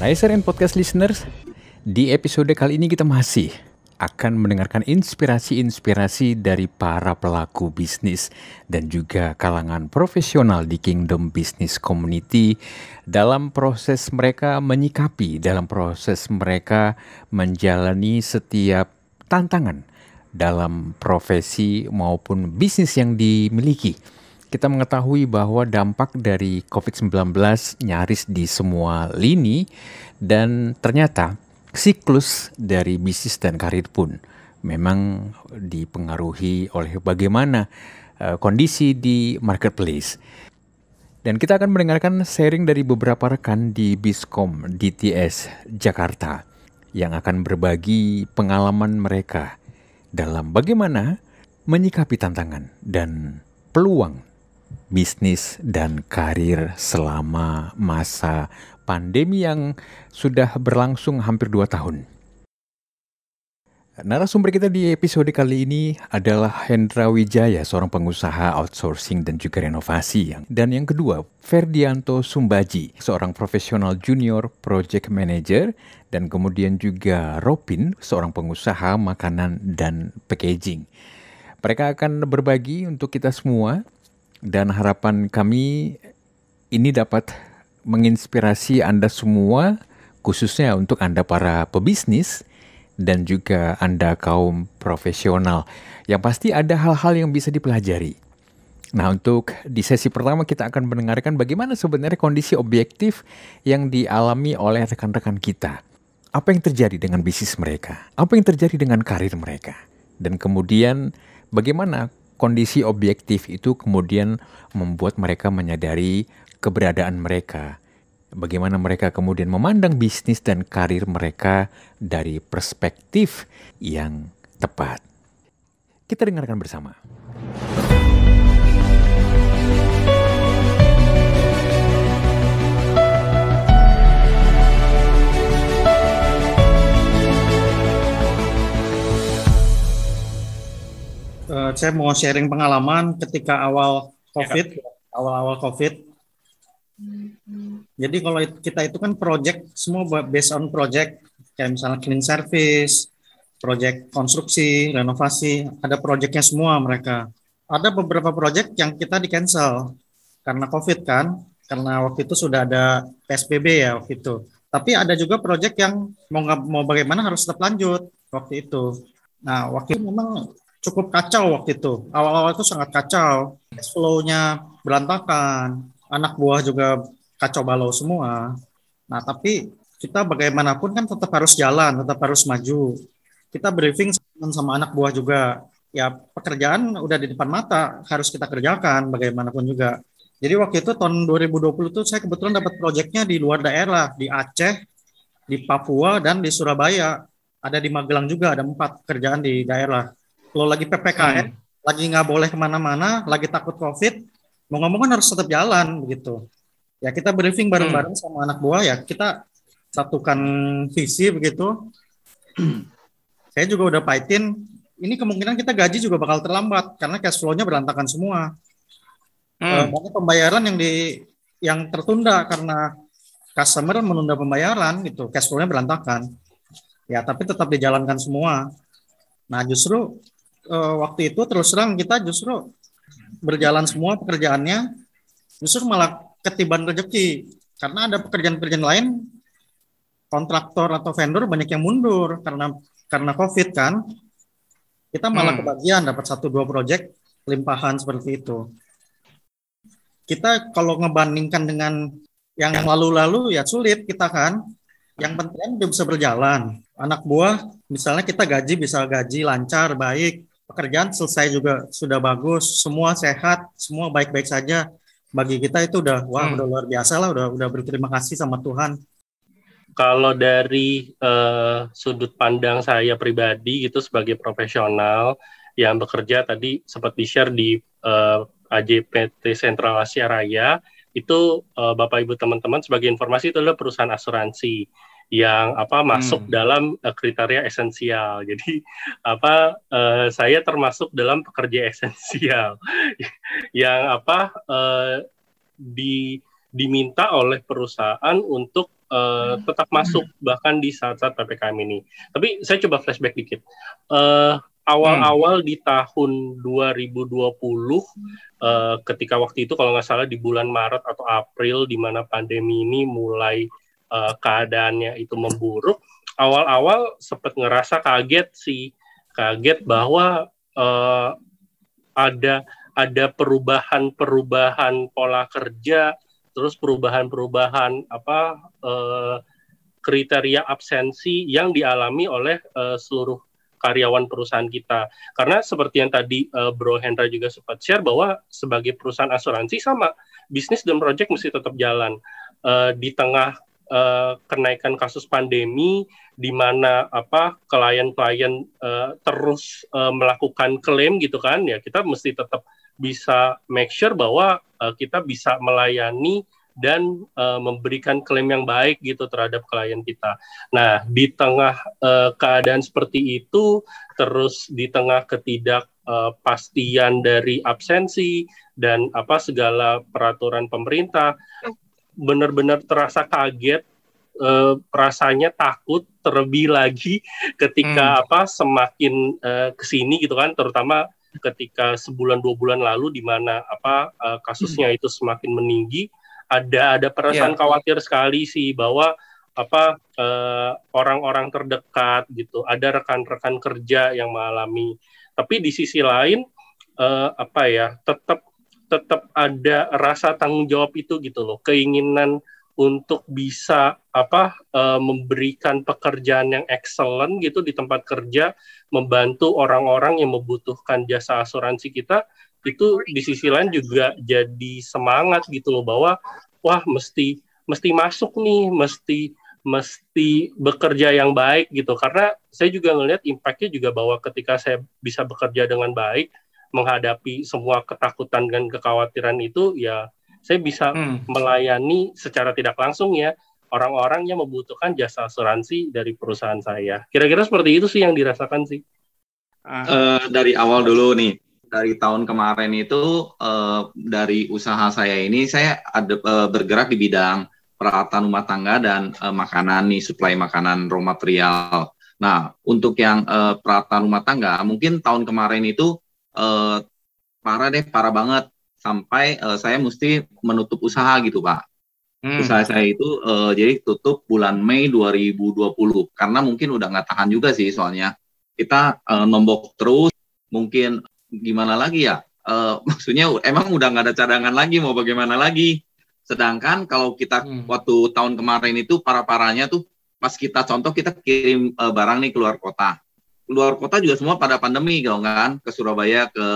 Hai SRN Podcast Listeners, di episode kali ini kita masih akan mendengarkan inspirasi-inspirasi dari para pelaku bisnis dan juga kalangan profesional di Kingdom Business Community dalam proses mereka menyikapi, dalam proses mereka menjalani setiap tantangan dalam profesi maupun bisnis yang dimiliki. Kita mengetahui bahwa dampak dari COVID-19 nyaris di semua lini dan ternyata siklus dari bisnis dan karir pun memang dipengaruhi oleh bagaimana kondisi di marketplace. Dan kita akan mendengarkan sharing dari beberapa rekan di Biskom DTS Jakarta yang akan berbagi pengalaman mereka dalam bagaimana menyikapi tantangan dan peluang bisnis dan karir selama masa pandemi yang sudah berlangsung hampir 2 tahun. Narasumber kita di episode kali ini adalah Hendra Wijaya, seorang pengusaha outsourcing dan juga renovasi. Dan yang kedua, Ferdianto Sumbaji, seorang profesional junior project manager. Dan kemudian juga Ropin, seorang pengusaha makanan dan packaging. Mereka akan berbagi untuk kita semua. Dan harapan kami ini dapat menginspirasi Anda semua, khususnya untuk Anda para pebisnis dan juga Anda kaum profesional. Yang pasti ada hal-hal yang bisa dipelajari. Nah, untuk di sesi pertama kita akan mendengarkan bagaimana sebenarnya kondisi objektif yang dialami oleh rekan-rekan kita. Apa yang terjadi dengan bisnis mereka? Apa yang terjadi dengan karir mereka? Dan kemudian bagaimana kondisi objektif itu kemudian membuat mereka menyadari keberadaan mereka. Bagaimana mereka kemudian memandang bisnis dan karir mereka dari perspektif yang tepat. Kita dengarkan bersama. Saya mau sharing pengalaman ketika awal COVID. Jadi kalau kita itu kan project, semua based on project, kayak misalnya clean service, project konstruksi, renovasi, ada projectnya semua mereka. Ada beberapa project yang kita di cancel karena COVID kan, karena waktu itu sudah ada PSBB ya waktu itu. Tapi ada juga project yang mau bagaimana harus tetap lanjut waktu itu. Nah waktu itu memang cukup kacau waktu itu. Awal-awal itu sangat kacau. Cash flow-nya berantakan. Anak buah juga kacau balau semua. Nah, tapi kita bagaimanapun kan tetap harus jalan, tetap harus maju. Kita briefing sama anak buah juga. Ya, pekerjaan udah di depan mata, harus kita kerjakan bagaimanapun juga. Jadi waktu itu tahun 2020 itu saya kebetulan dapat proyeknya di luar daerah, di Aceh, di Papua, dan di Surabaya. Ada di Magelang juga, ada 4 pekerjaan di daerah. Kalau lagi PPKM, lagi nggak boleh kemana-mana, lagi takut COVID, mau ngomong kan harus tetap jalan begitu. Ya kita briefing bareng-bareng sama anak buah ya, kita satukan visi begitu. Saya juga udah paitin, ini kemungkinan kita gaji juga bakal terlambat karena cash flow-nya berantakan semua. Banyak pembayaran yang tertunda karena customer menunda pembayaran gitu, cash flow-nya berantakan. Ya tapi tetap dijalankan semua. Nah justru waktu itu terus terang kita justru berjalan semua pekerjaannya, justru malah ketiban rezeki karena ada pekerjaan-pekerjaan lain kontraktor atau vendor banyak yang mundur karena COVID kan, kita malah kebagian dapat 1-2 proyek limpahan seperti itu. Kita kalau ngebandingkan dengan yang lalu-lalu ya sulit kita kan, yang penting udah bisa berjalan. Anak buah misalnya kita bisa gaji lancar baik. Pekerjaan selesai juga sudah bagus, semua sehat, semua baik-baik saja. Bagi kita itu udah luar biasa lah, udah berterima kasih sama Tuhan. Kalau dari sudut pandang saya pribadi gitu sebagai profesional yang bekerja tadi sempat di-share di AJPT Sentral Asia Raya, itu Bapak Ibu teman-teman sebagai informasi itu adalah perusahaan asuransi yang masuk dalam kriteria esensial. Jadi saya termasuk dalam pekerja esensial yang diminta oleh perusahaan untuk tetap masuk bahkan di saat-saat PPKM ini. Tapi saya coba flashback dikit. Awal-awal di tahun 2020, ketika waktu itu kalau nggak salah di bulan Maret atau April, di mana pandemi ini mulai keadaannya itu memburuk, awal-awal sempat ngerasa kaget bahwa ada perubahan pola kerja, terus perubahan kriteria absensi yang dialami oleh seluruh karyawan perusahaan kita. Karena seperti yang tadi Bro Hendra juga sempat share bahwa sebagai perusahaan asuransi sama, bisnis dan project mesti tetap jalan. Di tengah kenaikan kasus pandemi, di mana klien-klien terus melakukan klaim gitu kan, ya kita mesti tetap bisa make sure bahwa kita bisa melayani dan memberikan klaim yang baik gitu terhadap klien kita. Nah, di tengah keadaan seperti itu, terus di tengah ketidakpastian dari absensi dan segala peraturan pemerintah, benar-benar terasa kaget, rasanya takut, terlebih lagi ketika semakin kesini gitu kan, terutama ketika sebulan 2 bulan lalu di mana kasusnya itu semakin meninggi. Ada perasaan khawatir sekali sih bahwa orang-orang terdekat gitu, ada rekan-rekan kerja yang mengalami. Tapi di sisi lain tetap ada rasa tanggung jawab itu gitu loh, keinginan untuk bisa memberikan pekerjaan yang excellent gitu di tempat kerja, membantu orang-orang yang membutuhkan jasa asuransi kita. Itu di sisi lain juga jadi semangat gitu loh, bahwa wah mesti masuk nih, mesti bekerja yang baik gitu. Karena saya juga ngelihat impact-nya juga bahwa ketika saya bisa bekerja dengan baik, menghadapi semua ketakutan dan kekhawatiran itu, ya saya bisa melayani secara tidak langsung ya orang-orang yang membutuhkan jasa asuransi dari perusahaan saya. Kira-kira seperti itu sih yang dirasakan sih. Dari awal dulu nih. Dari tahun kemarin itu dari usaha saya ini saya ada bergerak di bidang peralatan rumah tangga dan makanan nih, suplai makanan raw material. Nah, untuk yang peralatan rumah tangga mungkin tahun kemarin itu parah banget sampai saya mesti menutup usaha gitu, Pak. Usaha saya itu jadi tutup bulan Mei 2020 karena mungkin udah nggak tahan juga sih, soalnya kita nombok terus, mungkin gimana lagi ya, maksudnya emang udah nggak ada cadangan lagi, mau bagaimana lagi. Sedangkan kalau kita waktu tahun kemarin itu parah-parahnya tuh pas kita contoh kita kirim barang nih keluar kota juga semua pada pandemi gitu kan, ke Surabaya, ke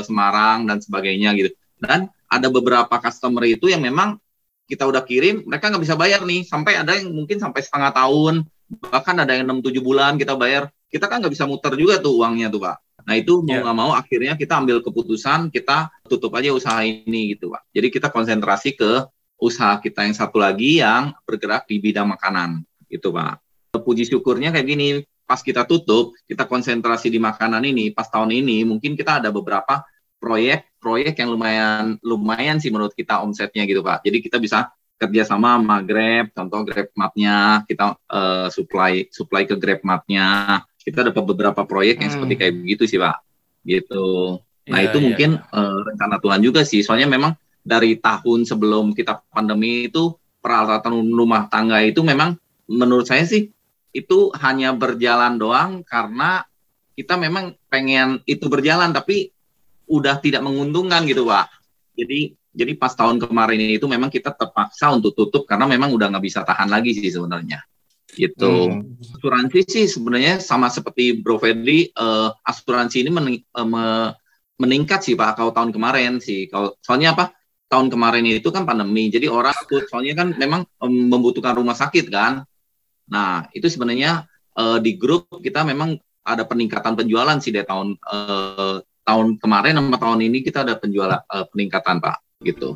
Semarang dan sebagainya gitu. Dan ada beberapa customer itu yang memang kita udah kirim, mereka nggak bisa bayar nih, sampai ada yang mungkin sampai setengah tahun, bahkan ada yang 6-7 bulan kita bayar, kita kan nggak bisa muter juga tuh uangnya tuh, Pak. Nah itu mau nggak mau akhirnya kita ambil keputusan, kita tutup aja usaha ini gitu, Pak. Jadi kita konsentrasi ke usaha kita yang satu lagi yang bergerak di bidang makanan gitu, Pak. Puji syukurnya kayak gini, pas kita tutup, kita konsentrasi di makanan ini, pas tahun ini mungkin kita ada beberapa proyek yang lumayan sih menurut kita omsetnya gitu, Pak. Jadi kita bisa kerjasama sama Grab, contoh GrabMart-nya, kita supply ke GrabMart-nya. Kita dapat beberapa proyek yang seperti kayak begitu sih, Pak. Gitu. Nah, itu mungkin rencana Tuhan juga sih. Soalnya memang dari tahun sebelum kita pandemi itu, peralatan rumah tangga itu memang menurut saya sih, itu hanya berjalan doang karena kita memang pengen itu berjalan, tapi udah tidak menguntungkan gitu, Pak. Jadi pas tahun kemarin itu memang kita terpaksa untuk tutup karena memang udah nggak bisa tahan lagi sih sebenarnya. Gitu. Asuransi sih sebenarnya sama seperti Bro Fedri, asuransi ini meningkat sih, Pak, kalau tahun kemarin sih. Soalnya apa? Tahun kemarin itu kan pandemi, jadi orang soalnya kan memang membutuhkan rumah sakit kan. Nah, itu sebenarnya di grup kita memang ada peningkatan penjualan sih dari tahun kemarin sama tahun ini kita ada peningkatan, Pak, gitu.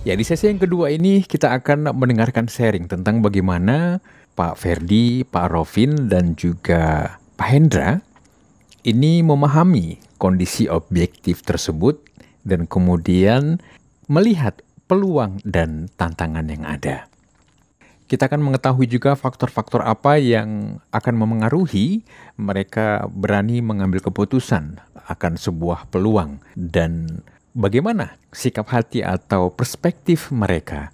Ya, di sesi yang kedua ini kita akan mendengarkan sharing tentang bagaimana Pak Ferdi, Pak Rovin, dan juga Pak Hendra ini memahami kondisi objektif tersebut dan kemudian melihat peluang dan tantangan yang ada. Kita akan mengetahui juga faktor-faktor apa yang akan memengaruhi mereka berani mengambil keputusan akan sebuah peluang dan bagaimana sikap hati atau perspektif mereka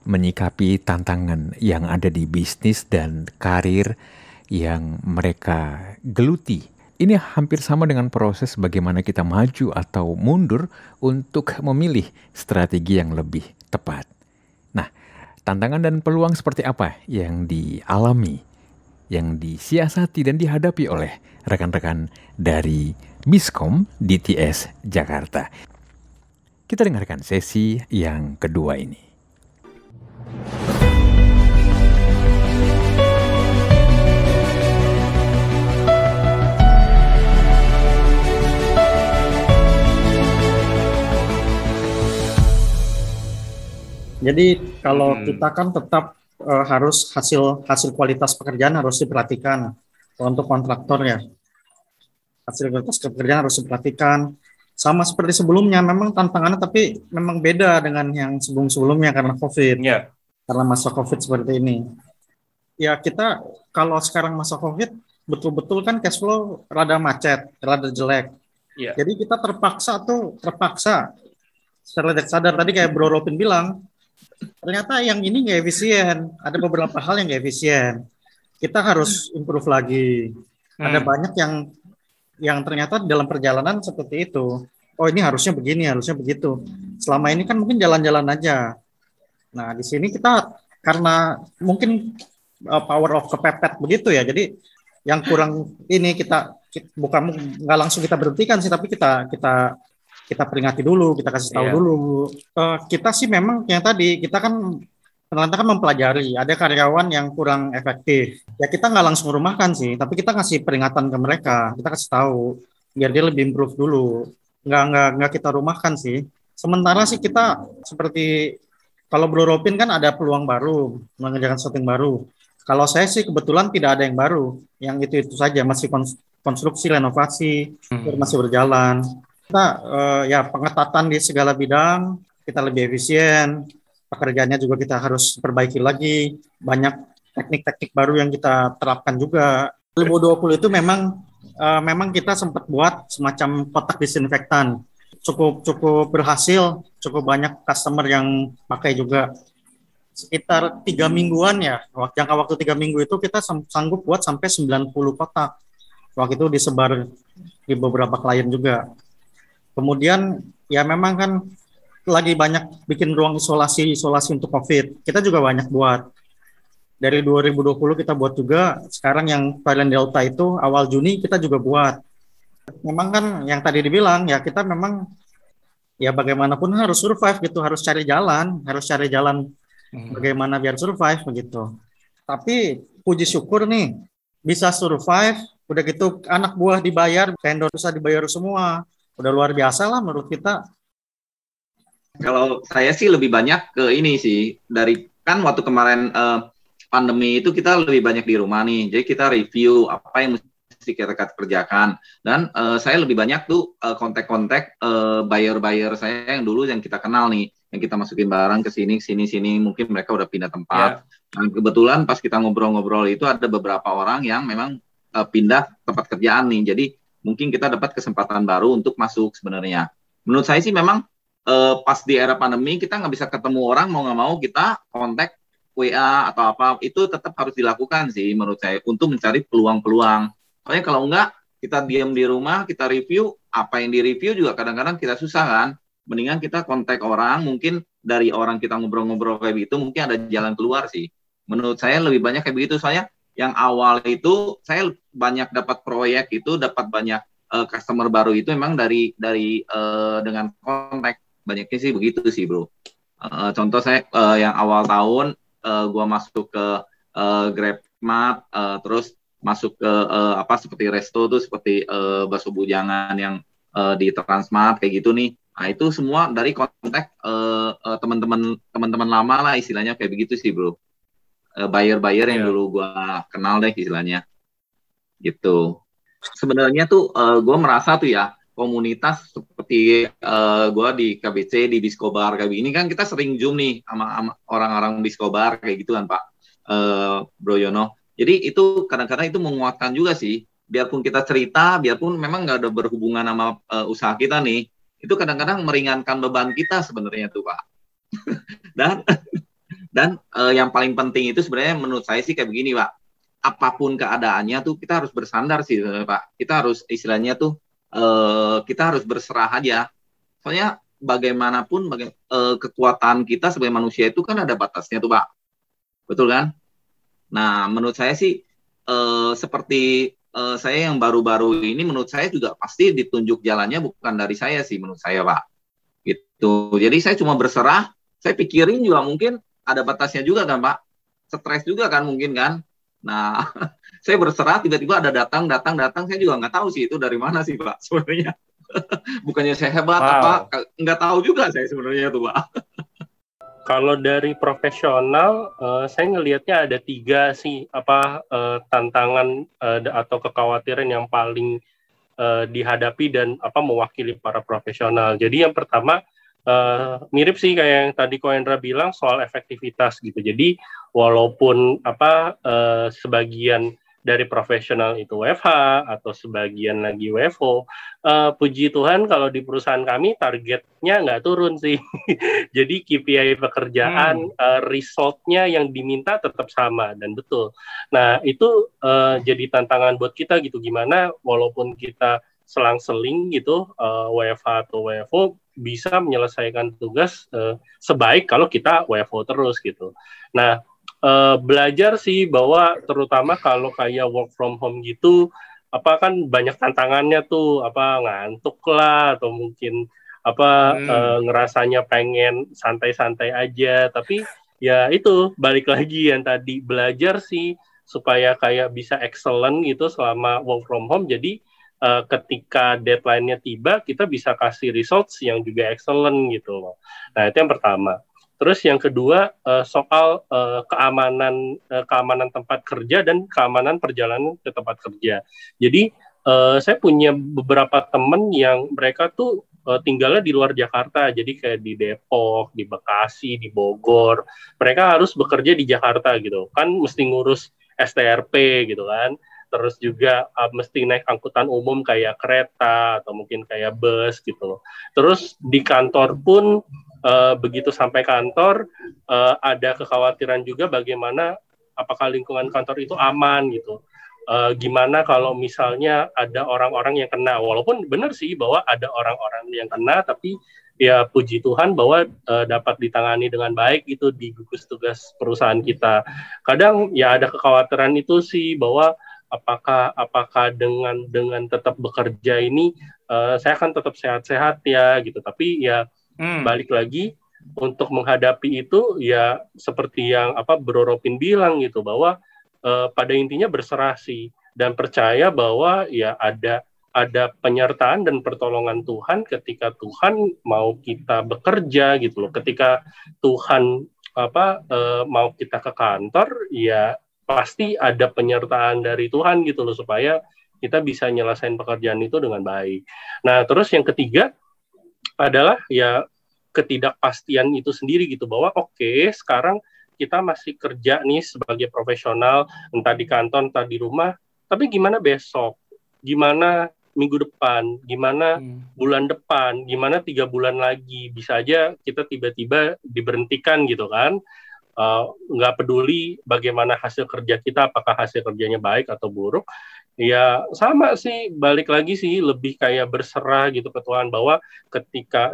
menyikapi tantangan yang ada di bisnis dan karir yang mereka geluti. Ini hampir sama dengan proses bagaimana kita maju atau mundur untuk memilih strategi yang lebih tepat. Nah, tantangan dan peluang seperti apa yang dialami, yang disiasati dan dihadapi oleh rekan-rekan dari Biskom DTS Jakarta. Kita dengarkan sesi yang kedua ini. Jadi kalau kita kan tetap harus hasil kualitas pekerjaan harus diperhatikan. Untuk kontraktor ya, hasil kualitas pekerjaan harus diperhatikan. Sama seperti sebelumnya, memang tantangannya tapi memang beda dengan yang sebelum-sebelumnya karena COVID. Ya. Karena masa COVID seperti ini. Ya kita kalau sekarang masa COVID betul-betul kan cash flow rada macet, rada jelek. Ya. Jadi kita terpaksa secara sadar tadi kayak Bro Ropin bilang, ternyata yang ini nggak efisien. Ada beberapa hal yang nggak efisien. Kita harus improve lagi. Ada banyak yang ternyata dalam perjalanan seperti itu. Oh ini harusnya begini, harusnya begitu. Selama ini kan mungkin jalan-jalan aja. Nah di sini kita karena mungkin power of kepepet begitu ya. Jadi yang kurang ini kita bukan nggak langsung kita berhentikan sih, tapi kita peringati dulu, kita kasih tahu dulu. Kita sih memang yang tadi, kita kan ternyata kan mempelajari, ada karyawan yang kurang efektif. Ya kita nggak langsung rumahkan sih, tapi kita kasih peringatan ke mereka, kita kasih tahu, biar dia lebih improve dulu. Nggak kita rumahkan sih. Sementara sih kita seperti, kalau Bro Ropin kan ada peluang baru, mengerjakan sesuatu yang baru. Kalau saya sih kebetulan tidak ada yang baru, yang itu saja, masih konstruksi, renovasi, masih berjalan. Kita ya pengetatan di segala bidang, kita lebih efisien, pekerjaannya juga kita harus perbaiki lagi, banyak teknik-teknik baru yang kita terapkan juga. 2020 itu memang kita sempat buat semacam kotak disinfektan, cukup berhasil, cukup banyak customer yang pakai juga. Sekitar 3 mingguan ya, jangka waktu 3 minggu itu kita sanggup buat sampai 90 kotak. Waktu itu disebar di beberapa klien juga. Kemudian ya memang kan lagi banyak bikin ruang isolasi untuk COVID. Kita juga banyak buat. Dari 2020 kita buat juga. Sekarang yang varian Delta itu awal Juni kita juga buat. Memang kan yang tadi dibilang ya kita memang ya bagaimanapun harus survive gitu, harus cari jalan bagaimana biar survive begitu. Tapi puji syukur nih bisa survive. Udah gitu anak buah dibayar, vendor bisa dibayar semua. Udah luar biasa lah menurut kita. Kalau saya sih lebih banyak ke ini sih, dari kan waktu kemarin pandemi itu kita lebih banyak di rumah nih, jadi kita review apa yang mesti kita kerjakan. Dan saya lebih banyak tuh kontak-kontak buyer-buyer saya yang dulu yang kita kenal nih, yang kita masukin barang ke sini, mungkin mereka udah pindah tempat. Dan kebetulan pas kita ngobrol-ngobrol itu ada beberapa orang yang memang pindah tempat kerjaan nih, jadi mungkin kita dapat kesempatan baru untuk masuk sebenarnya. Menurut saya sih memang pas di era pandemi kita nggak bisa ketemu orang, mau nggak mau kita kontak WA atau apa, itu tetap harus dilakukan sih menurut saya untuk mencari peluang-peluang. Soalnya kalau nggak, kita diam di rumah, kita review, apa yang di-review juga kadang-kadang kita susah kan. Mendingan kita kontak orang, mungkin dari orang kita ngobrol-ngobrol kayak gitu, mungkin ada jalan keluar sih. Menurut saya lebih banyak kayak begitu, soalnya yang awal itu saya banyak dapat proyek itu, dapat banyak customer baru itu memang dari dengan kontak. Banyaknya sih begitu sih bro. Contoh saya yang awal tahun gua masuk ke GrabMart, terus masuk ke seperti resto tuh, seperti bakso bujangan yang di Transmart kayak gitu nih. Nah itu semua dari kontak teman-teman lama lah, istilahnya kayak begitu sih bro. buyer-buyer yang Iya. dulu gue kenal deh istilahnya gitu. Sebenarnya tuh gue merasa tuh ya komunitas seperti gue di KBC, di Biscobar kayak ini kan kita sering zoom nih sama orang-orang Biscobar kayak gitu kan Pak Bro Yono. Jadi itu kadang-kadang itu menguatkan juga sih. Biarpun kita cerita, biarpun memang nggak ada berhubungan sama usaha kita nih, itu kadang-kadang meringankan beban kita sebenarnya tuh Pak. Dan yang paling penting itu sebenarnya menurut saya sih kayak begini Pak. Apapun keadaannya tuh kita harus bersandar sih Pak. Kita harus istilahnya tuh kita harus berserah aja. Soalnya bagaimanapun kekuatan kita sebagai manusia itu kan ada batasnya tuh Pak. Betul kan? Nah, menurut saya sih seperti saya yang baru-baru ini menurut saya juga pasti ditunjuk jalannya bukan dari saya sih menurut saya Pak. Gitu. Jadi saya cuma berserah, saya pikirin juga mungkin ada batasnya juga kan Pak. Stres juga kan mungkin kan. Nah, saya berserah tiba-tiba ada datang, saya juga nggak tahu sih itu dari mana sih Pak sebenarnya. Bukannya saya hebat apa, nggak tahu juga saya sebenarnya tuh Pak. Kalau dari profesional, saya ngelihatnya ada 3 sih tantangan atau kekhawatiran yang paling dihadapi dan mewakili para profesional. Jadi yang pertama mirip sih kayak yang tadi Ko Hendra bilang soal efektivitas gitu. Jadi walaupun sebagian dari profesional itu WFH atau sebagian lagi WFO, puji Tuhan kalau di perusahaan kami targetnya nggak turun sih. Jadi KPI pekerjaan, result-nya yang diminta tetap sama dan betul. Nah itu jadi tantangan buat kita gitu, gimana walaupun kita selang-seling gitu, WFH atau WFO bisa menyelesaikan tugas sebaik kalau kita WFO terus gitu. Nah belajar sih bahwa terutama kalau kayak work from home gitu, kan banyak tantangannya tuh, ngantuk lah atau mungkin ngerasanya pengen santai-santai aja, tapi ya itu balik lagi yang tadi belajar sih supaya kayak bisa excellent gitu selama work from home. Jadi ketika deadline-nya tiba kita bisa kasih results yang juga excellent gitu. Nah itu yang pertama. Terus yang kedua soal keamanan tempat kerja dan keamanan perjalanan ke tempat kerja. Jadi saya punya beberapa teman yang mereka tuh tinggalnya di luar Jakarta, jadi kayak di Depok, di Bekasi, di Bogor. Mereka harus bekerja di Jakarta gitu, kan mesti ngurus STRP gitu kan. Terus juga mesti naik angkutan umum kayak kereta atau mungkin kayak bus gitu. Terus di kantor pun begitu sampai kantor ada kekhawatiran juga bagaimana apakah lingkungan kantor itu aman gitu. Gimana kalau misalnya ada orang-orang yang kena, walaupun benar sih bahwa ada orang-orang yang kena, tapi ya puji Tuhan bahwa dapat ditangani dengan baik itu di gugus tugas perusahaan kita. Kadang ya ada kekhawatiran itu sih bahwa apakah dengan tetap bekerja ini saya akan tetap sehat-sehat ya gitu, tapi ya balik lagi untuk menghadapi itu ya seperti yang Bro Ropin bilang gitu, bahwa pada intinya berserah sih dan percaya bahwa ya ada penyertaan dan pertolongan Tuhan ketika Tuhan mau kita bekerja gitu loh. Ketika Tuhan mau kita ke kantor, ya pasti ada penyertaan dari Tuhan gitu loh supaya kita bisa nyelesain pekerjaan itu dengan baik. Nah, terus yang ketiga adalah ya ketidakpastian itu sendiri gitu, bahwa oke, sekarang kita masih kerja nih sebagai profesional, entah di kantor, entah di rumah, tapi gimana besok? Gimana minggu depan? Gimana bulan depan? Gimana 3 bulan lagi? Bisa aja kita tiba-tiba diberhentikan gitu kan? Nggak peduli bagaimana hasil kerja kita, apakah hasil kerjanya baik atau buruk, ya sama sih, balik lagi sih lebih kayak berserah gitu ke Tuhan, bahwa ketika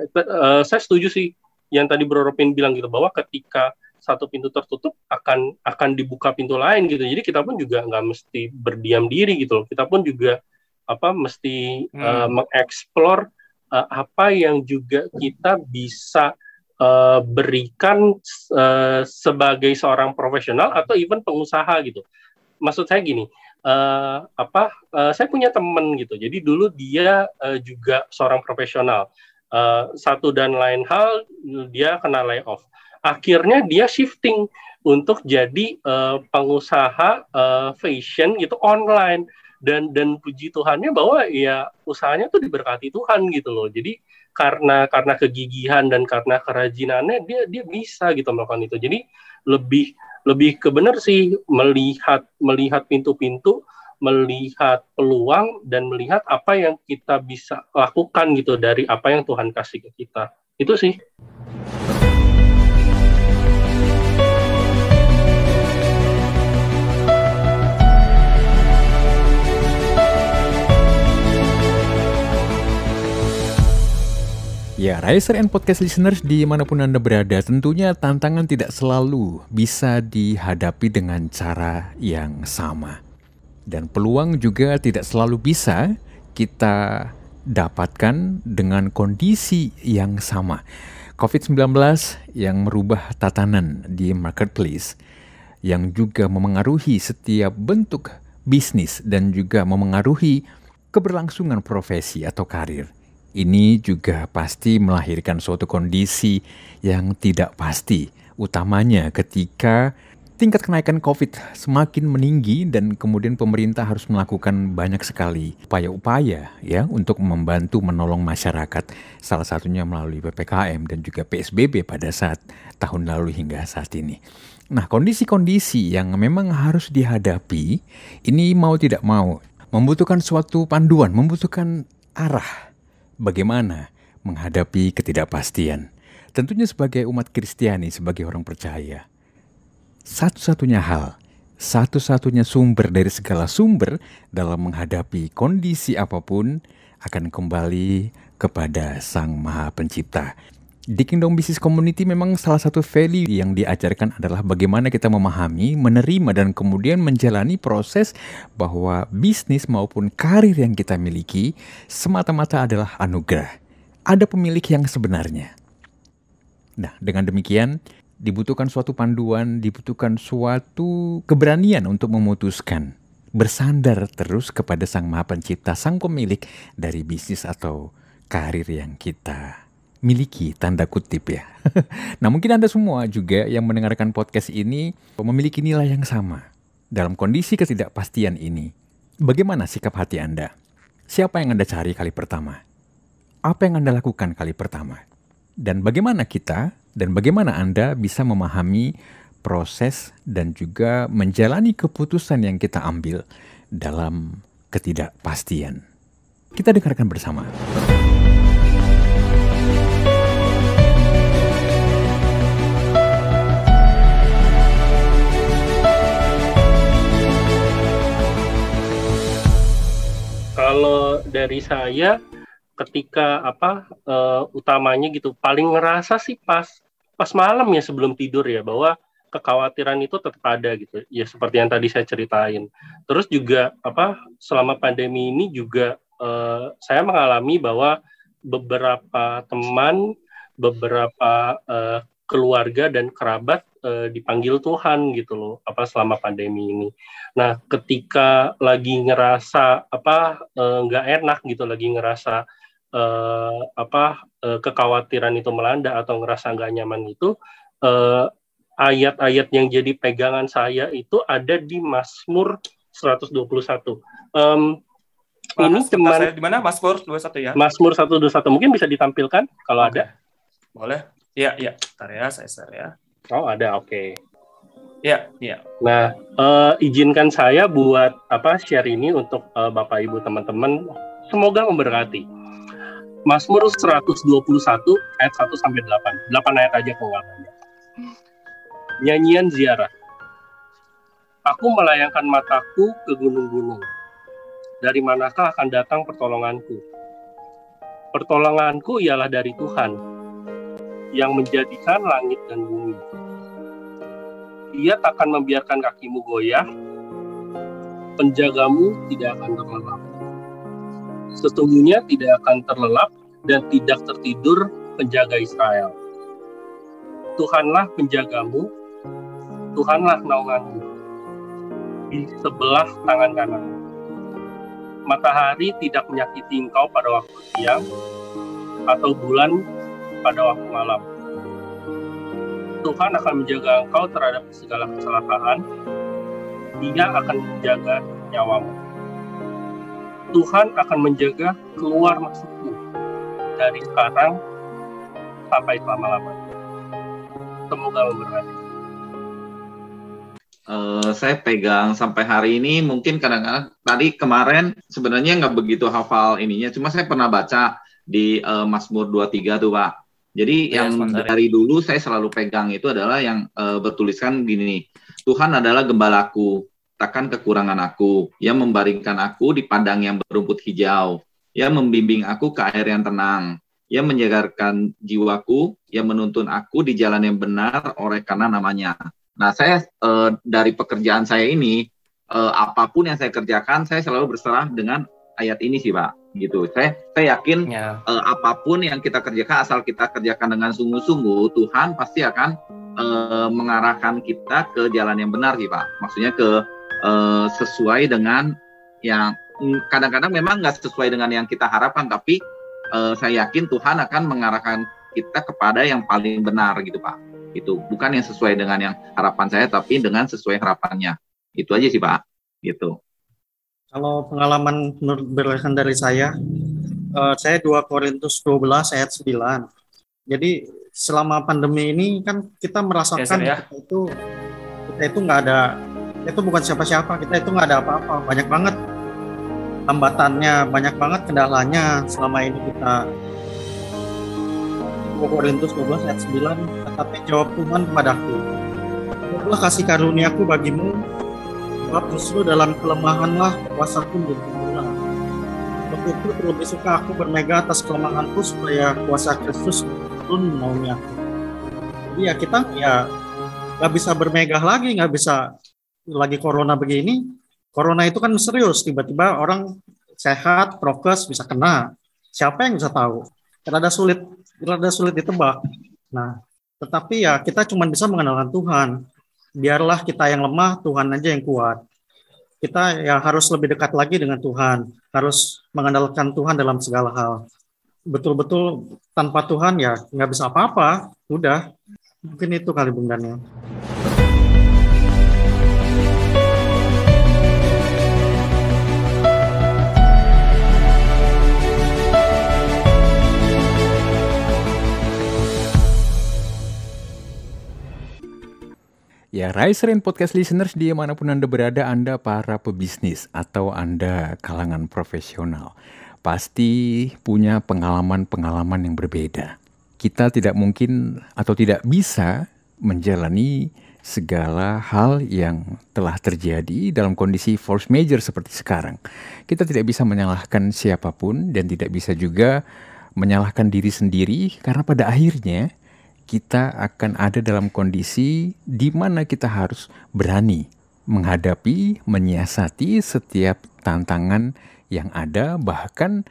saya setuju sih yang tadi Bro Ropin bilang gitu, bahwa ketika satu pintu tertutup akan dibuka pintu lain gitu. Jadi kita pun juga nggak mesti berdiam diri gitu loh. Kita pun juga mesti mengeksplor apa yang juga kita bisa berikan sebagai seorang profesional atau even pengusaha gitu. Maksud saya gini, saya punya teman gitu. Jadi dulu dia juga seorang profesional. Satu dan lain hal dia kena layoff. akhirnya dia shifting untuk jadi pengusaha fashion gitu online, dan puji Tuhannya bahwa ya usahanya tuh diberkati Tuhan gitu loh. Jadi karena kegigihan dan karena kerajinannya dia bisa gitu melakukan itu. Jadi lebih ke benar sih melihat pintu-pintu, melihat peluang, dan melihat apa yang kita bisa lakukan gitu dari apa yang Tuhan kasih ke kita. Itu sih. Ya, Riser and Podcast listeners dimanapun Anda berada, tentunya tantangan tidak selalu bisa dihadapi dengan cara yang sama. Dan peluang juga tidak selalu bisa kita dapatkan dengan kondisi yang sama. COVID-19 yang merubah tatanan di marketplace, yang juga memengaruhi setiap bentuk bisnis dan juga memengaruhi keberlangsungan profesi atau karir. Ini juga pasti melahirkan suatu kondisi yang tidak pasti, utamanya ketika tingkat kenaikan COVID semakin meninggi dan kemudian pemerintah harus melakukan banyak sekali upaya-upaya ya untuk membantu menolong masyarakat, salah satunya melalui PPKM dan juga PSBB pada saat tahun lalu hingga saat ini. Nah, kondisi-kondisi yang memang harus dihadapi ini mau tidak mau membutuhkan suatu panduan, membutuhkan arah. Bagaimana menghadapi ketidakpastian? Tentunya sebagai umat Kristiani, sebagai orang percaya, satu-satunya hal, satu-satunya sumber dari segala sumber dalam menghadapi kondisi apapun akan kembali kepada Sang Maha Pencipta. Di Kingdom Business Community memang salah satu value yang diajarkan adalah bagaimana kita memahami, menerima, dan kemudian menjalani proses bahwa bisnis maupun karir yang kita miliki semata-mata adalah anugerah. Ada pemilik yang sebenarnya. Nah, dengan demikian dibutuhkan suatu panduan, dibutuhkan suatu keberanian untuk memutuskan, bersandar terus kepada Sang Maha Pencipta, Sang Pemilik dari bisnis atau karir yang kita miliki, tanda kutip ya. Nah, mungkin Anda semua juga yang mendengarkan podcast ini memiliki nilai yang sama. Dalam kondisi ketidakpastian ini, bagaimana sikap hati Anda? Siapa yang Anda cari kali pertama? Apa yang Anda lakukan kali pertama? Dan bagaimana kita dan bagaimana Anda bisa memahami proses dan juga menjalani keputusan yang kita ambil dalam ketidakpastian? Kita dengarkan bersama. Kalau dari saya, ketika utamanya gitu, paling ngerasa sih pas malam ya sebelum tidur ya, bahwa kekhawatiran itu tetap ada gitu. Ya seperti yang tadi saya ceritain. Terus juga selama pandemi ini juga saya mengalami bahwa beberapa teman, beberapa keluarga dan kerabat dipanggil Tuhan gitu loh, selama pandemi ini. Nah, ketika lagi ngerasa nggak enak gitu, lagi ngerasa kekhawatiran itu melanda atau ngerasa nggak nyaman itu, ayat-ayat yang jadi pegangan saya itu ada di Mazmur 121. Ini teman saya di mana? Mazmur 21 ya? Mazmur 121 mungkin bisa ditampilkan kalau ada. Boleh. Iya. Bentar ya, saya share ya. Oh, ada. Oke. Iya. Nah, izinkan saya buat share ini untuk Bapak Ibu teman-teman, semoga memberkati. Mazmur 121 ayat 1 sampai 8. 8 ayat aja penguatannya. Nyanyian ziarah. Aku melayangkan mataku ke gunung-gunung. Dari manakah akan datang pertolonganku? Pertolonganku ialah dari Tuhan, yang menjadikan langit dan bumi. Ia takkan membiarkan kakimu goyah, penjagamu tidak akan terlelap. Sesungguhnya tidak akan terlelap dan tidak tertidur penjaga Israel. Tuhanlah penjagamu, Tuhanlah naunganmu, di sebelah tangan kanan. Matahari tidak menyakiti engkau pada waktu siang, atau bulan pada waktu malam. Tuhan akan menjaga engkau terhadap segala kecelakaan. Dia akan menjaga nyawamu. Tuhan akan menjaga keluar masukmu dari sekarang sampai selama-lamanya. Semoga memberkati. Saya pegang sampai hari ini, mungkin kadang-kadang tadi kemarin sebenarnya nggak begitu hafal ininya, cuma saya pernah baca di Mazmur 23 tuh Pak. Jadi yang dari dulu saya selalu pegang itu adalah yang bertuliskan gini, Tuhan adalah gembalaku, takkan kekurangan aku, Ia membaringkan aku di padang yang berumput hijau, Ia membimbing aku ke air yang tenang, Ia menyegarkan jiwaku, Ia menuntun aku di jalan yang benar oleh karena namanya. Nah, saya dari pekerjaan saya ini, apapun yang saya kerjakan, saya selalu berserah dengan ayat ini sih, Pak. Gitu. Saya yakin apapun yang kita kerjakan, asal kita kerjakan dengan sungguh-sungguh, Tuhan pasti akan mengarahkan kita ke jalan yang benar sih, Pak. Maksudnya sesuai dengan yang kadang-kadang memang nggak sesuai dengan yang kita harapkan, tapi saya yakin Tuhan akan mengarahkan kita kepada yang paling benar gitu, Pak. Itu bukan yang sesuai dengan yang harapan saya, tapi dengan sesuai harapannya. Itu aja sih Pak. Gitu. Kalau pengalaman berdasarkan dari saya 2 Korintus 12 ayat 9. Jadi selama pandemi ini kan kita merasakan kita itu nggak ada, itu bukan siapa-siapa, kita itu nggak ada apa-apa. Banyak banget hambatannya, banyak banget kendalanya selama ini kita. 2 Korintus 12 ayat 9, tetapi jawab Tuhan kepadaku, itulah kasih karuniaku bagimu, sebab justru dalam kelemahanlah kuasaku menjadi sempurna. Untuk itu terlebih suka aku bermegah atas kelemahanku, supaya kuasa Kristus turun menaungi aku. Jadi ya kita nggak bisa bermegah lagi, nggak bisa lagi corona begini. Corona itu kan serius, tiba-tiba orang sehat, prokes bisa kena. Siapa yang bisa tahu? Rada sulit ditebak. Nah, tetapi ya kita cuma bisa mengandalkan Tuhan. Biarlah kita yang lemah, Tuhan aja yang kuat. Kita ya harus lebih dekat lagi dengan Tuhan, harus mengandalkan Tuhan dalam segala hal. Betul-betul tanpa Tuhan ya nggak bisa apa-apa. Udah, mungkin itu kali Bung Daniel. Ya, Rise Rain Podcast listeners, dimanapun Anda berada, Anda para pebisnis atau Anda kalangan profesional, pasti punya pengalaman-pengalaman yang berbeda. Kita tidak mungkin atau tidak bisa menjalani segala hal yang telah terjadi dalam kondisi force majeure seperti sekarang. Kita tidak bisa menyalahkan siapapun dan tidak bisa juga menyalahkan diri sendiri, karena pada akhirnya kita akan ada dalam kondisi di mana kita harus berani menghadapi, menyiasati setiap tantangan yang ada. Bahkan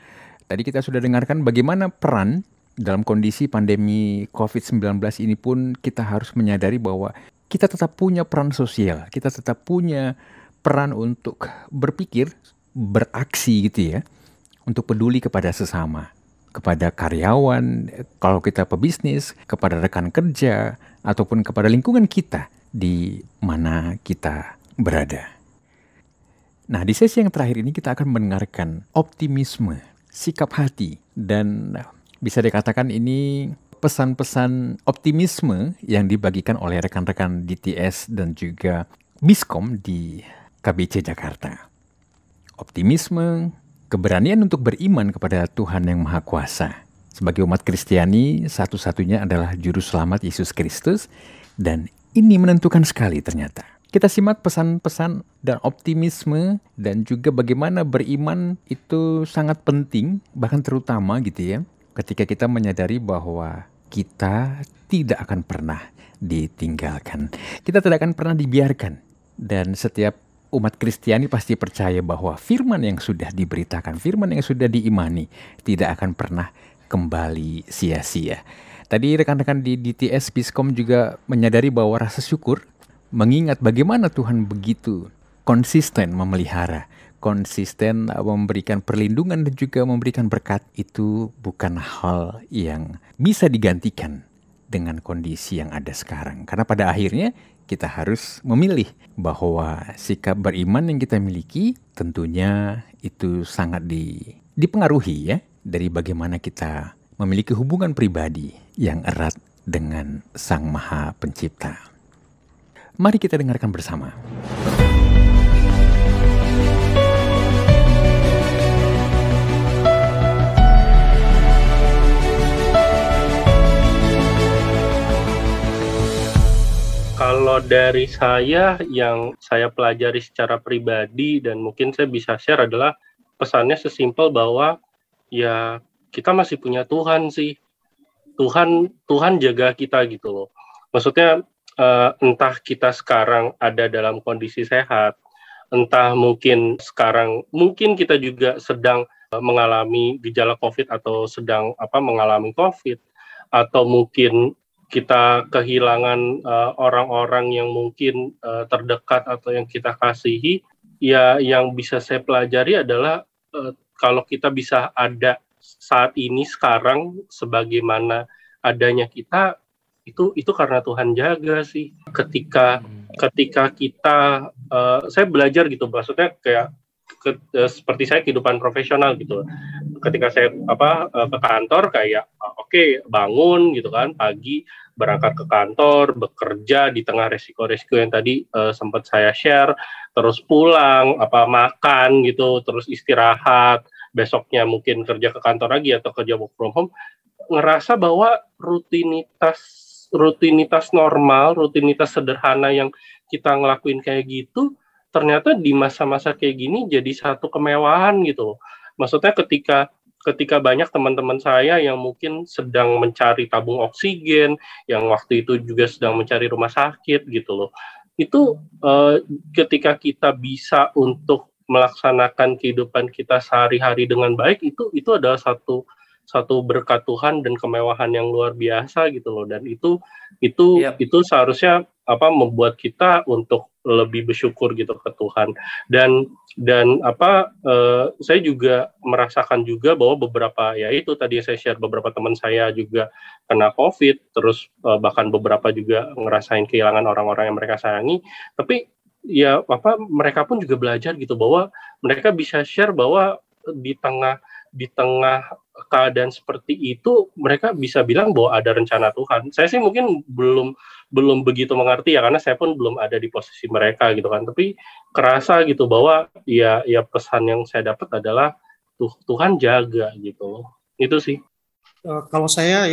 tadi kita sudah dengarkan bagaimana peran dalam kondisi pandemi COVID-19 ini pun kita harus menyadari bahwa kita tetap punya peran sosial, kita tetap punya peran untuk berpikir, beraksi gitu ya, untuk peduli kepada sesama. Kepada karyawan, kalau kita pebisnis, kepada rekan kerja, ataupun kepada lingkungan kita di mana kita berada. Nah, di sesi yang terakhir ini kita akan mendengarkan optimisme, sikap hati, dan bisa dikatakan ini pesan-pesan optimisme yang dibagikan oleh rekan-rekan DTS dan juga Biskom di KBC Jakarta. Optimisme, keberanian untuk beriman kepada Tuhan yang Maha Kuasa. Sebagai umat Kristiani, satu-satunya adalah Juru Selamat Yesus Kristus, dan ini menentukan sekali ternyata. Kita simak pesan-pesan dan optimisme, dan juga bagaimana beriman itu sangat penting, bahkan terutama gitu ya, ketika kita menyadari bahwa kita tidak akan pernah ditinggalkan. Kita tidak akan pernah dibiarkan, dan setiap umat Kristiani pasti percaya bahwa firman yang sudah diberitakan, firman yang sudah diimani tidak akan pernah kembali sia-sia. Tadi rekan-rekan di DTS Biskom juga menyadari bahwa rasa syukur, mengingat bagaimana Tuhan begitu konsisten memelihara, konsisten memberikan perlindungan dan juga memberikan berkat, itu bukan hal yang bisa digantikan dengan kondisi yang ada sekarang. Karena pada akhirnya kita harus memilih bahwa sikap beriman yang kita miliki tentunya itu sangat dipengaruhi ya dari bagaimana kita memiliki hubungan pribadi yang erat dengan Sang Maha Pencipta. Mari kita dengarkan bersama. Kalau dari saya, yang saya pelajari secara pribadi dan mungkin saya bisa share adalah pesannya sesimpel bahwa ya kita masih punya Tuhan sih. Tuhan jaga kita gitu loh. Maksudnya entah kita sekarang ada dalam kondisi sehat, entah mungkin kita juga sedang mengalami gejala COVID atau sedang mengalami COVID, atau mungkin kita kehilangan orang-orang yang mungkin terdekat atau yang kita kasihi, ya yang bisa saya pelajari adalah kalau kita bisa ada saat ini sekarang sebagaimana adanya kita, itu karena Tuhan jaga sih. Ketika kita saya belajar gitu, maksudnya kayak seperti saya kehidupan profesional gitu. Ketika saya ke kantor kayak oke, bangun gitu kan pagi, berangkat ke kantor, bekerja di tengah resiko-resiko yang tadi sempat saya share, terus pulang makan gitu, terus istirahat, besoknya mungkin kerja ke kantor lagi atau kerja work from home, ngerasa bahwa rutinitas normal, rutinitas sederhana yang kita ngelakuin kayak gitu ternyata di masa-masa kayak gini jadi satu kemewahan gitu. Maksudnya ketika banyak teman-teman saya yang mungkin sedang mencari tabung oksigen, yang waktu itu juga sedang mencari rumah sakit gitu loh. Itu ketika kita bisa untuk melaksanakan kehidupan kita sehari-hari dengan baik, itu adalah satu berkat Tuhan dan kemewahan yang luar biasa gitu loh. Dan itu seharusnya membuat kita untuk lebih bersyukur gitu ke Tuhan. Dan saya juga merasakan juga bahwa beberapa, ya itu tadi saya share, beberapa teman saya juga kena COVID, terus bahkan beberapa juga ngerasain kehilangan orang-orang yang mereka sayangi. Tapi ya mereka pun juga belajar gitu bahwa mereka bisa share bahwa di tengah keadaan seperti itu mereka bisa bilang bahwa ada rencana Tuhan. Saya sih mungkin belum begitu mengerti ya, karena saya pun belum ada di posisi mereka gitu kan. Tapi kerasa gitu bahwa ya pesan yang saya dapat adalah Tuhan jaga gitu loh. Itu sih. Kalau saya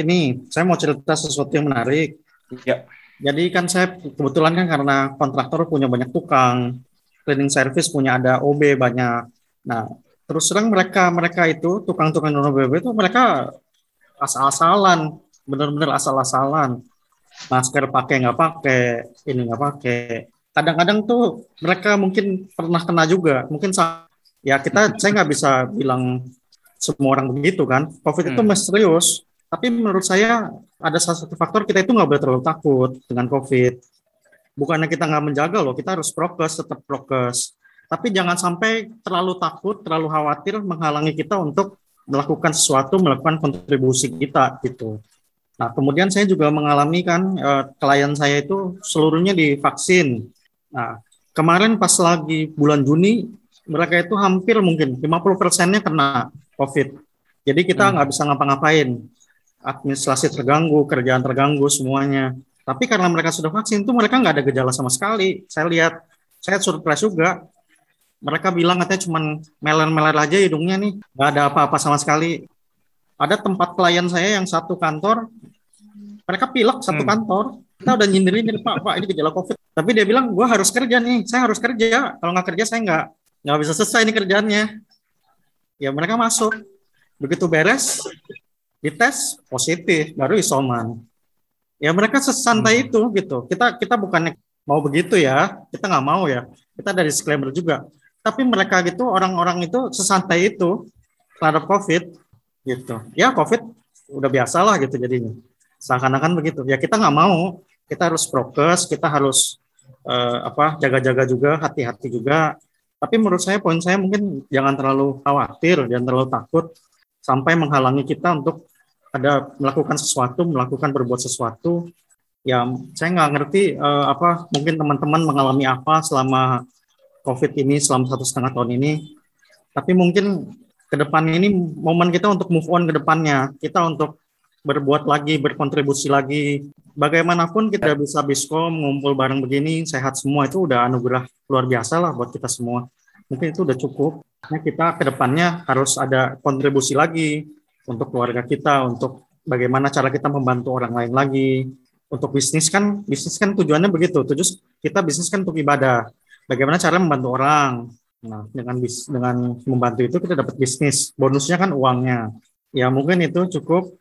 mau cerita sesuatu yang menarik. Ya. Jadi kan saya kebetulan kan karena kontraktor punya banyak tukang, cleaning service punya ada OB banyak. Nah, terus terang mereka itu tukang-tukang OB itu mereka asal-asalan, benar-benar asal-asalan. Masker pakai nggak pakai, ini nggak pakai. Kadang-kadang tuh mereka mungkin pernah kena juga. Mungkin saya nggak bisa bilang semua orang begitu kan. COVID itu misterius. Tapi menurut saya ada salah satu faktor kita itu nggak boleh terlalu takut dengan COVID. Bukannya kita nggak menjaga loh, kita harus prokes, tetap prokes. Tapi jangan sampai terlalu takut, terlalu khawatir menghalangi kita untuk melakukan sesuatu, melakukan kontribusi kita gitu. Nah, kemudian saya juga mengalami kan klien saya itu seluruhnya divaksin. Nah, kemarin pas lagi bulan Juni, mereka itu hampir mungkin 50%-nya kena COVID. Jadi kita nggak bisa ngapa-ngapain. Administrasi terganggu, kerjaan terganggu semuanya. Tapi karena mereka sudah vaksin itu mereka nggak ada gejala sama sekali. Saya surprise juga. Mereka bilang katanya cuma meler-meler aja hidungnya nih, nggak ada apa-apa sama sekali. Ada tempat klien saya yang satu kantor, mereka pilek satu kantor. Kita udah nyindirin, Pak, ini gejala COVID. Tapi dia bilang, gue harus kerja nih, saya harus kerja. Kalau nggak kerja saya nggak bisa selesai ini kerjaannya. Ya mereka masuk, begitu beres, dites positif, baru isoman. Ya mereka sesantai itu gitu. Kita bukannya mau begitu ya, kita nggak mau ya. Kita ada disclaimer juga. Tapi mereka gitu, orang-orang itu sesantai itu terhadap COVID gitu. Ya COVID udah biasa lah gitu jadinya. Seakan-akan begitu. Ya kita nggak mau. Kita harus prokes, kita harus jaga-jaga juga, hati-hati juga. Tapi menurut saya, poin saya mungkin jangan terlalu khawatir, jangan terlalu takut sampai menghalangi kita untuk ada melakukan berbuat sesuatu. Ya, saya nggak ngerti mungkin teman-teman mengalami apa selama COVID ini, selama 1,5 tahun ini. Tapi mungkin ke depan ini momen kita untuk move on ke depannya. Kita untuk berbuat lagi, berkontribusi lagi. Bagaimanapun kita bisa Biskom, ngumpul bareng begini, sehat semua, itu udah anugerah luar biasa lah buat kita semua. Mungkin itu udah cukup. Nah, kita ke depannya harus ada kontribusi lagi untuk keluarga kita, untuk bagaimana cara kita membantu orang lain lagi. Untuk bisnis kan tujuannya begitu. Kita bisnis kan untuk ibadah. Bagaimana cara membantu orang. Nah, dengan membantu itu kita dapat bisnis. Bonusnya kan uangnya. Ya, mungkin itu cukup.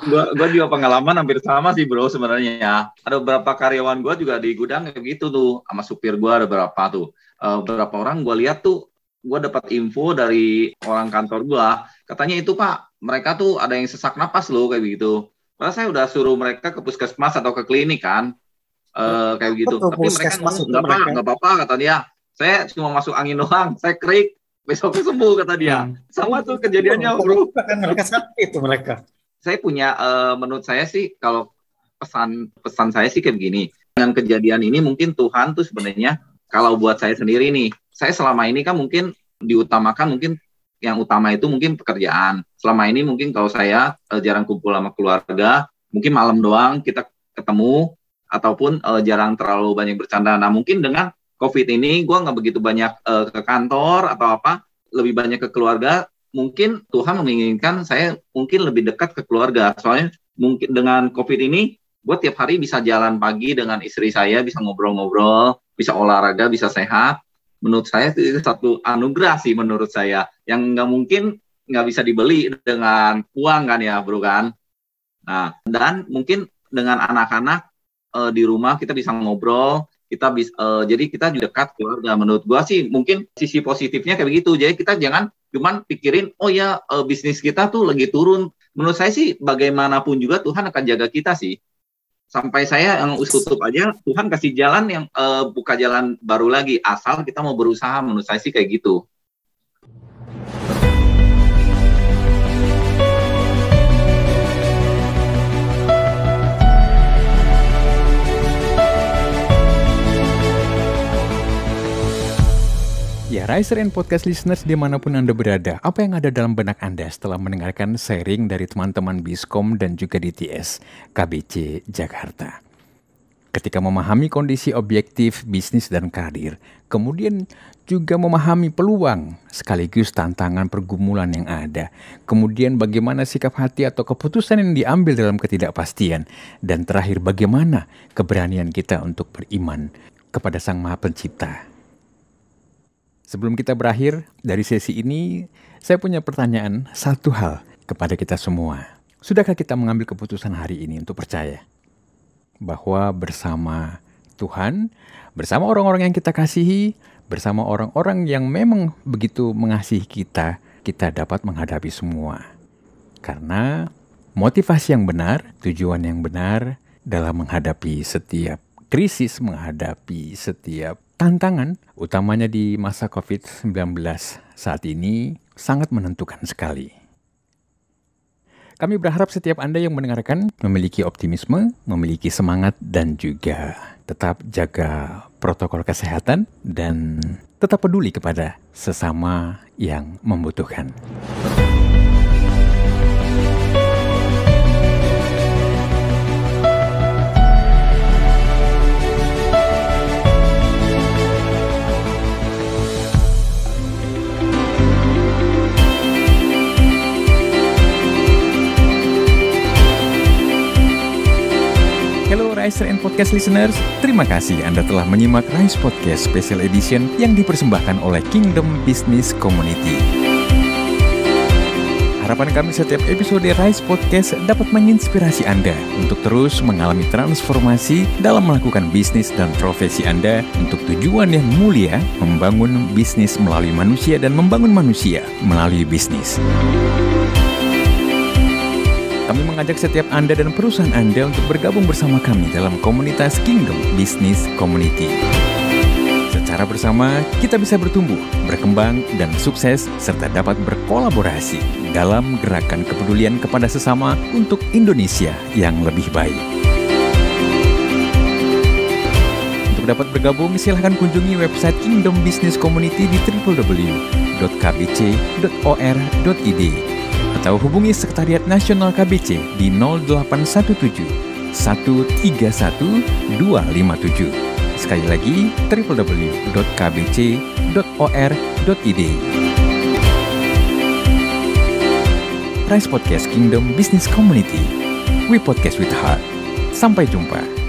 Gua juga pengalaman hampir sama sih bro sebenarnya. Ada beberapa karyawan gua juga di gudang kayak gitu tuh, sama supir gua ada beberapa tuh. Beberapa orang gua lihat tuh, gua dapat info dari orang kantor gua, katanya itu Pak, mereka tuh ada yang sesak napas loh kayak gitu. Padahal saya udah suruh mereka ke puskesmas atau ke klinik kan, kayak gitu. Tapi mereka nggak apa-apa kata dia. Saya cuma masuk angin doang, saya krik, besoknya sembuh kata dia. Sama tuh kejadiannya bro. Kan mereka sakit itu mereka. Saya punya, menurut saya sih, kalau pesan saya sih kayak begini. Dengan kejadian ini mungkin Tuhan tuh sebenarnya, kalau buat saya sendiri nih, saya selama ini kan mungkin diutamakan, mungkin yang utama itu mungkin pekerjaan. Selama ini mungkin kalau saya jarang kumpul sama keluarga, mungkin malam doang kita ketemu, ataupun jarang terlalu banyak bercanda. Nah mungkin dengan COVID ini, gue nggak begitu banyak ke kantor atau apa, lebih banyak ke keluarga. Mungkin Tuhan menginginkan saya mungkin lebih dekat ke keluarga. Soalnya mungkin dengan COVID ini, gue tiap hari bisa jalan pagi dengan istri saya, bisa ngobrol-ngobrol, bisa olahraga, bisa sehat. Menurut saya itu satu anugerah sih menurut saya. Yang nggak bisa dibeli dengan uang kan ya bro kan. Nah, dan mungkin dengan anak-anak di rumah kita bisa ngobrol, jadi kita juga dekat keluarga. Menurut gue sih mungkin sisi positifnya kayak begitu. Jadi kita jangan cuman pikirin, oh ya bisnis kita tuh lagi turun. Menurut saya sih bagaimanapun juga Tuhan akan jaga kita sih. Sampai saya yang tutup aja, Tuhan kasih jalan yang buka jalan baru lagi. Asal kita mau berusaha, menurut saya sih kayak gitu. Ya, Riser and Podcast listeners dimanapun Anda berada, apa yang ada dalam benak Anda setelah mendengarkan sharing dari teman-teman Biskom dan juga DTS KBC Jakarta? Ketika memahami kondisi objektif bisnis dan karir, kemudian juga memahami peluang sekaligus tantangan pergumulan yang ada, kemudian bagaimana sikap hati atau keputusan yang diambil dalam ketidakpastian, dan terakhir bagaimana keberanian kita untuk beriman kepada Sang Maha Pencipta. Sebelum kita berakhir dari sesi ini, saya punya pertanyaan satu hal kepada kita semua. Sudahkah kita mengambil keputusan hari ini untuk percaya bahwa bersama Tuhan, bersama orang-orang yang kita kasihi, bersama orang-orang yang memang begitu mengasihi kita, kita dapat menghadapi semua. Karena motivasi yang benar, tujuan yang benar dalam menghadapi setiap krisis, menghadapi setiap tantangan, utamanya di masa COVID-19 saat ini, sangat menentukan sekali. Kami berharap setiap Anda yang mendengarkan memiliki optimisme, memiliki semangat, dan juga tetap jaga protokol kesehatan dan tetap peduli kepada sesama yang membutuhkan. Hello Riser and Podcast listeners, terima kasih Anda telah menyimak Rise Podcast Special Edition yang dipersembahkan oleh Kingdom Business Community. Harapan kami setiap episode Rise Podcast dapat menginspirasi Anda untuk terus mengalami transformasi dalam melakukan bisnis dan profesi Anda untuk tujuan yang mulia, membangun bisnis melalui manusia dan membangun manusia melalui bisnis. Kami mengajak setiap Anda dan perusahaan Anda untuk bergabung bersama kami dalam komunitas Kingdom Business Community. Secara bersama, kita bisa bertumbuh, berkembang, dan sukses, serta dapat berkolaborasi dalam gerakan kepedulian kepada sesama untuk Indonesia yang lebih baik. Untuk dapat bergabung, silahkan kunjungi website Kingdom Business Community di www.kbc.or.id atau hubungi Sekretariat Nasional KBC di 0817 131 257. Sekali lagi, www.kbc.or.id. Rise Podcast Kingdom Business Community. We podcast with heart. Sampai jumpa.